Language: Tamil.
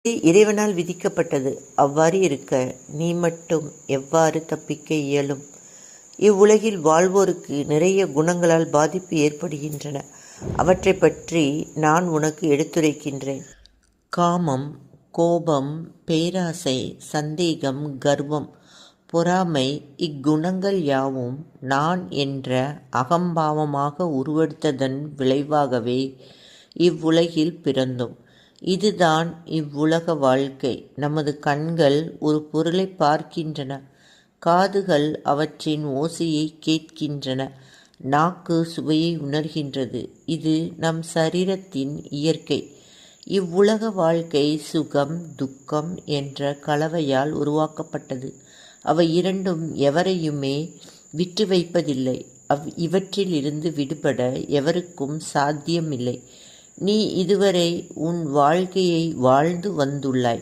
இது இறைவனால் விதிக்கப்பட்டது. அவ்வாறு இருக்க நீ மட்டும் எவ்வாறு தப்பிக்க இயலும்? இவ்வுலகில் வாழ்வோருக்கு நிறைய குணங்களால் பாதிப்பு ஏற்படுகின்றன. அவற்றை பற்றி நான் உனக்கு எடுத்துரைக்கின்றேன். காமம், கோபம், பேராசை, சந்தேகம், கர்வம், பொறாமை இக்குணங்கள் யாவும் நான் என்ற அகம்பாவமாக உருவெடுத்ததன் விளைவாகவே இவ்வுலகில் பிறந்தோம். இதுதான் இவ்வுலக வாழ்க்கை. நமது கண்கள் ஒரு பொருளை பார்க்கின்றன, காதுகள் அவற்றின் ஓசையை கேட்கின்றன, நாக்கு சுவையை உணர்கின்றது. இது நம் சரீரத்தின் இயற்கை. இவ்வுலக வாழ்க்கை சுகம், துக்கம் என்ற கலவையால் உருவாக்கப்பட்டது. அவை இரண்டும் எவரையுமே விட்டு வைப்பதில்லை. இவற்றில் இருந்து விடுபட எவருக்கும் சாத்தியமில்லை. நீ இதுவரை உன் வாழ்க்கையை வாழ்ந்து வந்துள்ளாய்.